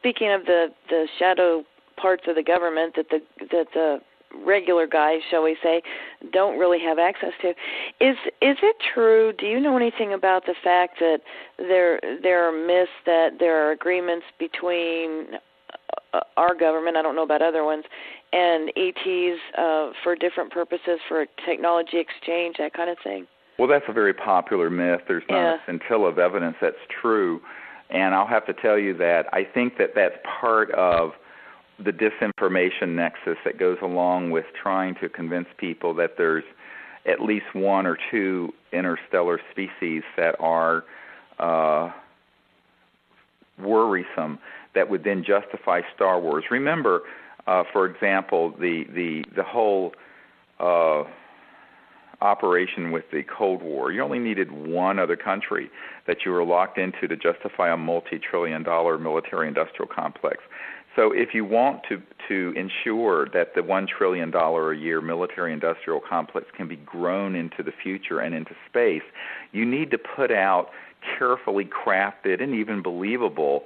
speaking of the shadow parts of the government that the regular guys, shall we say, don't really have access to. Is it true? Do you know anything about the fact that there are myths that there are agreements between our government, I don't know about other ones, and ETs for different purposes, for technology exchange, that kind of thing? Well, that's a very popular myth. There's not a scintilla of evidence that's true. And I'll have to tell you that I think that that's part of the disinformation nexus that goes along with trying to convince people that there's at least one or two interstellar species that are worrisome that would then justify Star Wars. Remember, for example, the whole operation with the Cold War. You only needed one other country that you were locked into to justify a multi-trillion-dollar military-industrial complex. So if you want to ensure that the $1 trillion a year military-industrial complex can be grown into the future and into space, you need to put out carefully crafted and even believable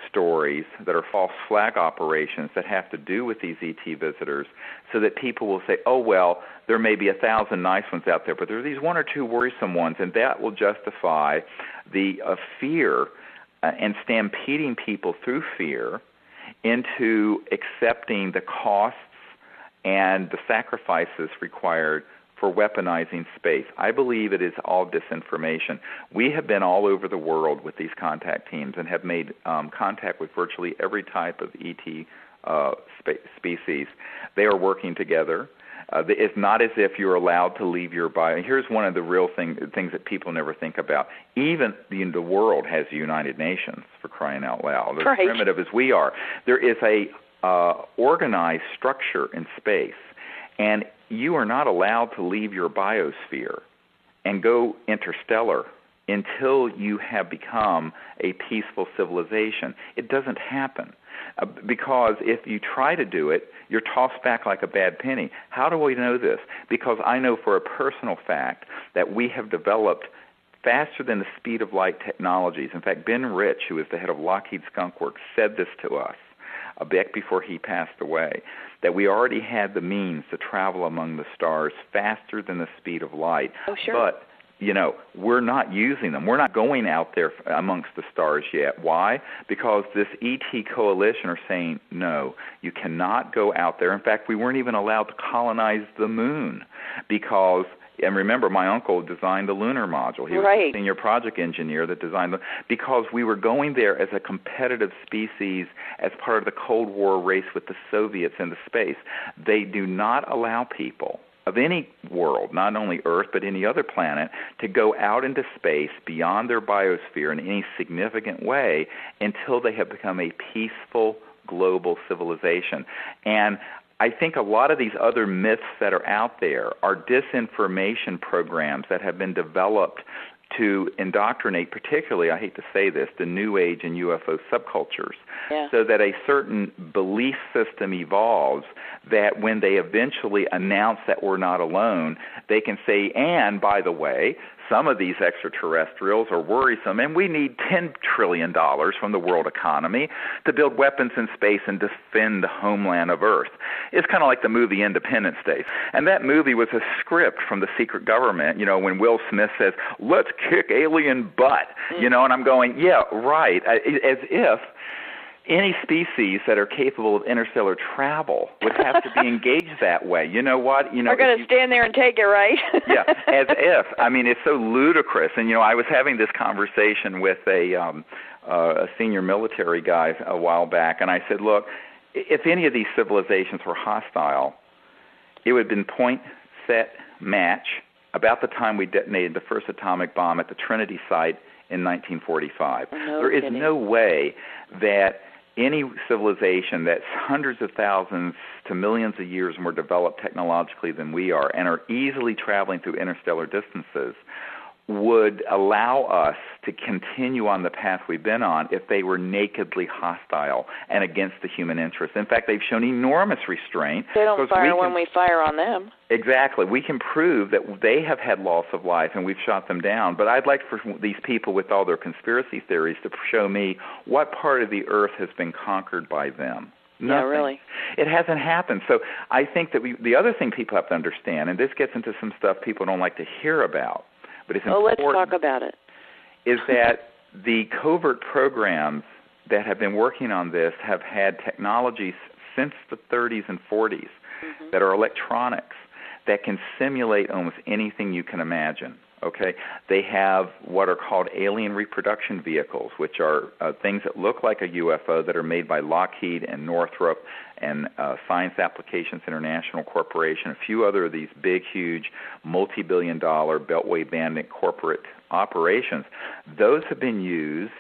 stories that are false flag operations that have to do with these ET visitors, so that people will say, oh, well, there may be 1,000 nice ones out there, but there are these one or two worrisome ones, and that will justify the fear and stampeding people through fear into accepting the costs and the sacrifices required for weaponizing space. I believe it is all disinformation. We have been all over the world with these contact teams and have made contact with virtually every type of ET species. They are working together. It's not as if you're allowed to leave your body. Here's one of the real things that people never think about. Even the world has the United Nations, for crying out loud. As primitive as we are. There is a organized structure in space, and you are not allowed to leave your biosphere and go interstellar until you have become a peaceful civilization. It doesn't happen. Because if you try to do it, you're tossed back like a bad penny. How do we know this? Because I know for a personal fact that we have developed faster than the speed of light technologies. In fact, Ben Rich, who is the head of Lockheed Skunk Works, said this to us back before he passed away, that we already had the means to travel among the stars faster than the speed of light. Oh, sure. But we're not using them. We're not going out there amongst the stars yet. Why? Because this ET coalition are saying, no, you cannot go out there. In fact, we weren't even allowed to colonize the moon because, and remember, my uncle designed the lunar module. He was the senior project engineer that designed it, because we were going there as a competitive species as part of the Cold War race with the Soviets into space. They do not allow people of any world, not only Earth but any other planet, to go out into space beyond their biosphere in any significant way until they have become a peaceful global civilization. And I think a lot of these other myths that are out there are disinformation programs that have been developed to indoctrinate, particularly, I hate to say this, the New Age and UFO subcultures, so that a certain belief system evolves that when they eventually announce that we're not alone, they can say, and by the way, some of these extraterrestrials are worrisome, and we need $10 trillion from the world economy to build weapons in space and defend the homeland of Earth. It's kind of like the movie Independence Day. And that movie was a script from the secret government, when Will Smith says, let's kick alien butt, and I'm going, yeah, right, as if any species that are capable of interstellar travel would have to be engaged that way. You know what? We're going to stand there and take it, right? Yeah, as if. I mean, it's so ludicrous. And, I was having this conversation with a senior military guy a while back, and I said, look, if any of these civilizations were hostile, it would have been point, set, match about the time we detonated the first atomic bomb at the Trinity site in 1945. There is no way that any civilization that's hundreds of thousands to millions of years more developed technologically than we are and are easily traveling through interstellar distances would allow us to continue on the path we've been on if they were nakedly hostile and against the human interest. In fact, they've shown enormous restraint. They don't fire when we fire on them. Exactly. We can prove that they have had loss of life and we've shot them down. But I'd like for these people with all their conspiracy theories to show me what part of the earth has been conquered by them. Nothing. Yeah, really. It hasn't happened. So I think that the other thing people have to understand, and this gets into some stuff people don't like to hear about, but it's important. Let's talk about it. Is that the covert programs that have been working on this have had technologies since the 30s and 40s that are electronics that can simulate almost anything you can imagine. Okay, they have what are called alien reproduction vehicles, which are things that look like a UFO that are made by Lockheed and Northrop and Science Applications International Corporation, a few other of these big, huge, multi-billion-dollar Beltway Bandit corporate operations. Those have been used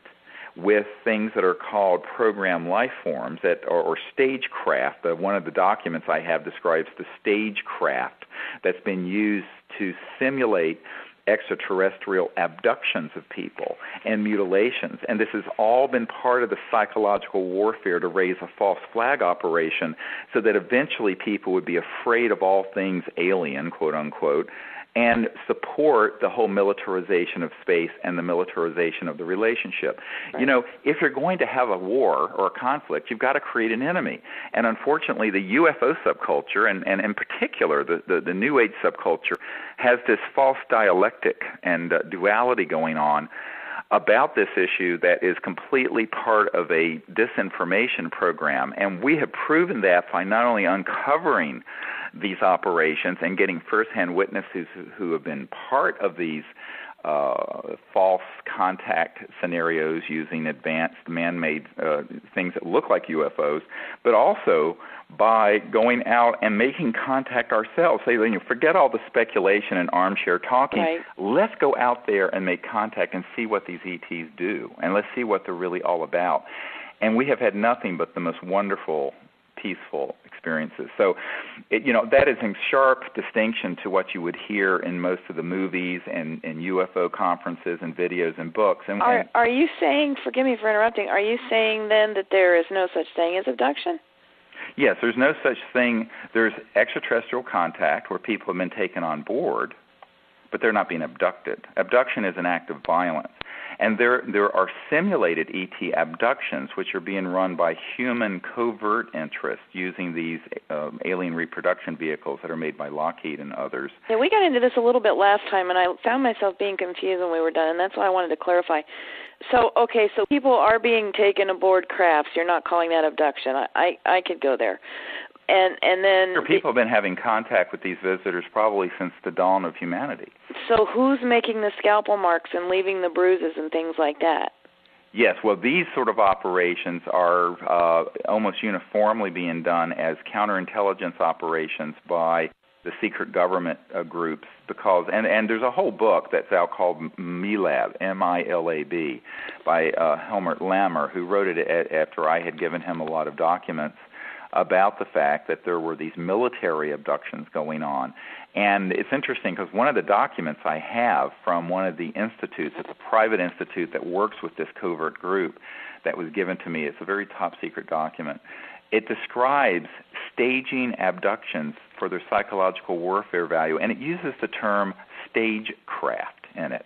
with things that are called program life forms or stagecraft. One of the documents I have describes the stagecraft that's been used to simulate extraterrestrial abductions of people and mutilations. And this has all been part of the psychological warfare to raise a false flag operation so that eventually people would be afraid of all things alien, quote unquote, and support the whole militarization of space and the militarization of the relationship. Right. You know, if you're going to have a war or a conflict, you've got to create an enemy. And unfortunately, the UFO subculture, and in particular the New Age subculture, has this false dialectic and duality going on about this issue that is completely part of a disinformation program. And we have proven that by not only uncovering these operations and getting firsthand witnesses who have been part of these false contact scenarios using advanced man-made things that look like UFOs, but also by going out and making contact ourselves. Say, forget all the speculation and armchair talking. Right. Let's go out there and make contact and see what these ETs do, and let's see what they're really all about. And we have had nothing but the most wonderful, peaceful experiences. So, that is in sharp distinction to what you would hear in most of the movies and UFO conferences and videos and books. And are you saying, forgive me for interrupting, are you saying then that there is no such thing as abduction? Yes, there's no such thing. There's extraterrestrial contact where people have been taken on board, but they're not being abducted. Abduction is an act of violence. And there are simulated ET abductions, which are being run by human covert interests using these alien reproduction vehicles that are made by Lockheed and others. Yeah, we got into this a little bit last time, and I found myself being confused when we were done, and that's why I wanted to clarify. So people are being taken aboard crafts. You're not calling that abduction. I could go there. And then people have been having contact with these visitors probably since the dawn of humanity. So who's making the scalpel marks and leaving the bruises and things like that? Yes, well, these sort of operations are almost uniformly being done as counterintelligence operations by the secret government groups, because and there's a whole book that's out called MILAB, M-I-L-A-B, by Helmut Lammer, who wrote it after I had given him a lot of documents about the fact that there were these military abductions going on. And it's interesting because one of the documents I have from one of the institutes, it's a private institute that works with this covert group that was given to me. It's a very top secret document. It describes staging abductions for their psychological warfare value, and it uses the term stagecraft in it.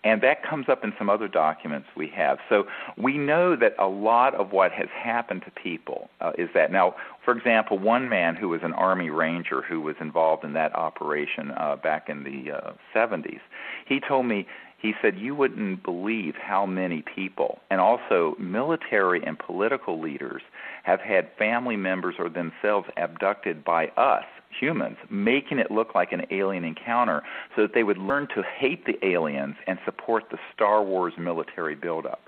And that comes up in some other documents we have. So we know that a lot of what has happened to people is that. Now, for example, one man who was an Army Ranger who was involved in that operation back in the 70s, he told me, he said, you wouldn't believe how many people, and also military and political leaders, have had family members or themselves abducted by us, humans, making it look like an alien encounter so that they would learn to hate the aliens and support the Star Wars military buildup.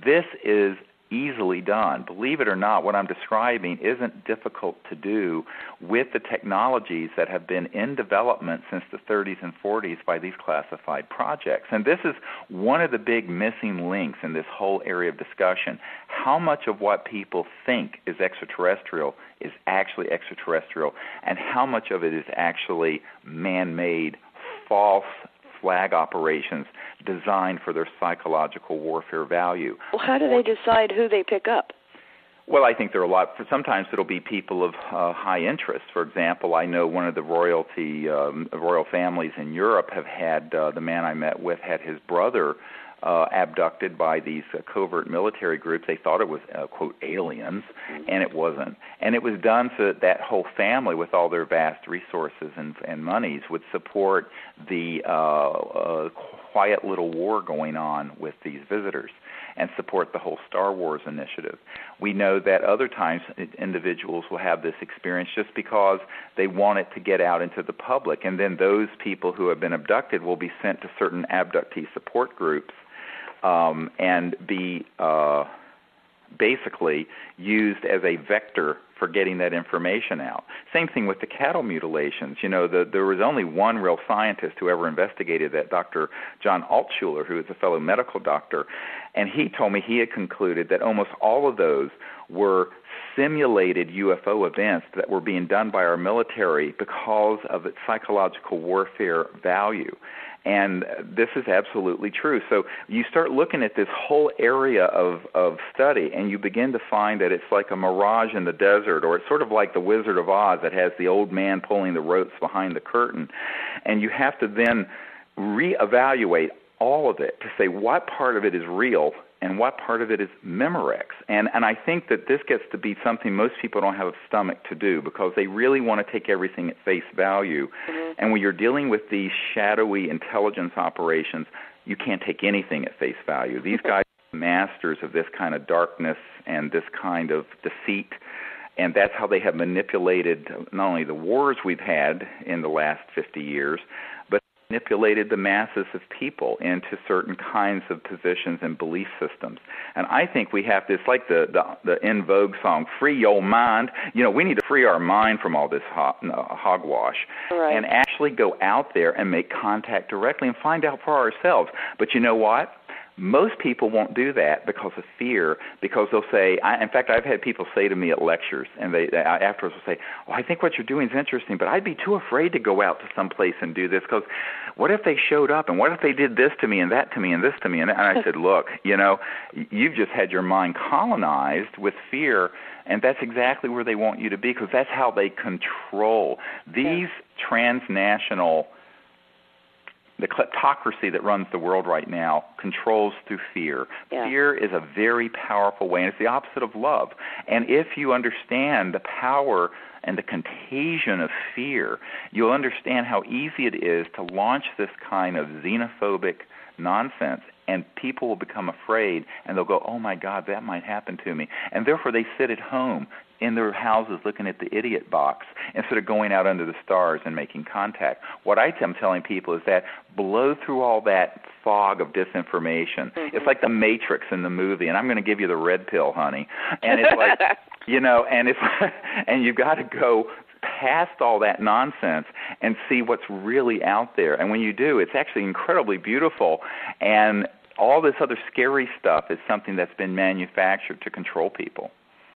This is easily done. Believe it or not, what I'm describing isn't difficult to do with the technologies that have been in development since the 30s and 40s by these classified projects. And this is one of the big missing links in this whole area of discussion. How much of what people think is extraterrestrial is actually extraterrestrial, and how much of it is actually man-made, false flag operations designed for their psychological warfare value. Well, how do they decide who they pick up? Well, I think there are a lot. Sometimes it'll be people of high interest. For example, I know one of the royal families in Europe have had, the man I met with had his brother abducted by these covert military groups. They thought it was, quote, aliens, and it wasn't. And it was done so that that whole family, with all their vast resources and monies, would support the quiet little war going on with these visitors and support the whole Star Wars initiative. We know that other times individuals will have this experience just because they want it to get out into the public, and then those people who have been abducted will be sent to certain abductee support groups and be basically used as a vector for getting that information out. Same thing with the cattle mutilations. You know, there was only one real scientist who ever investigated that, Dr. John Altshuler, who is a fellow medical doctor, and he told me he had concluded that almost all of those were simulated UFO events that were being done by our military because of its psychological warfare value. And this is absolutely true. So you start looking at this whole area of study, and you begin to find that it's like a mirage in the desert, or it's sort of like the Wizard of Oz that has the old man pulling the ropes behind the curtain. And you have to then reevaluate all of it to say what part of it is real and what part of it is Memorex. And I think that this gets to be something most people don't have a stomach to do, because they really want to take everything at face value. Mm-hmm. And when you're dealing with these shadowy intelligence operations, you can't take anything at face value. These guys are masters of this kind of darkness and this kind of deceit, and that's how they have manipulated not only the wars we've had in the last 50 years, but manipulated the masses of people into certain kinds of positions and belief systems. And I think we have this, like the in vogue song, "Free Your Mind." You know, we need to free our mind from all this hogwash, right, and actually go out there and make contact directly and find out for ourselves. But you know what? Most people won't do that because of fear, because they'll say, in fact, I've had people say to me at lectures, and they afterwards will say, "Oh, I think what you're doing is interesting, but I'd be too afraid to go out to some place and do this, because what if they showed up, and what if they did this to me and that to me and this to me?" And I said, look, you know, you've just had your mind colonized with fear, and that's exactly where they want you to be, because that's how they control. These transnational, the kleptocracy that runs the world right now controls through fear. Yeah. Fear is a very powerful way, and it's the opposite of love. And if you understand the power and the contagion of fear, you'll understand how easy it is to launch this kind of xenophobic nonsense, and people will become afraid, and they'll go, "Oh my God, that might happen to me." And therefore they sit at home in their houses looking at the idiot box instead of going out under the stars and making contact. What I'm telling people is that blow through all that fog of disinformation. Mm-hmm. It's like the Matrix in the movie, and I'm going to give you the red pill, honey. And it's like, you know, and you've got to go past all that nonsense and see what's really out there. And when you do, it's actually incredibly beautiful. And all this other scary stuff is something that's been manufactured to control people.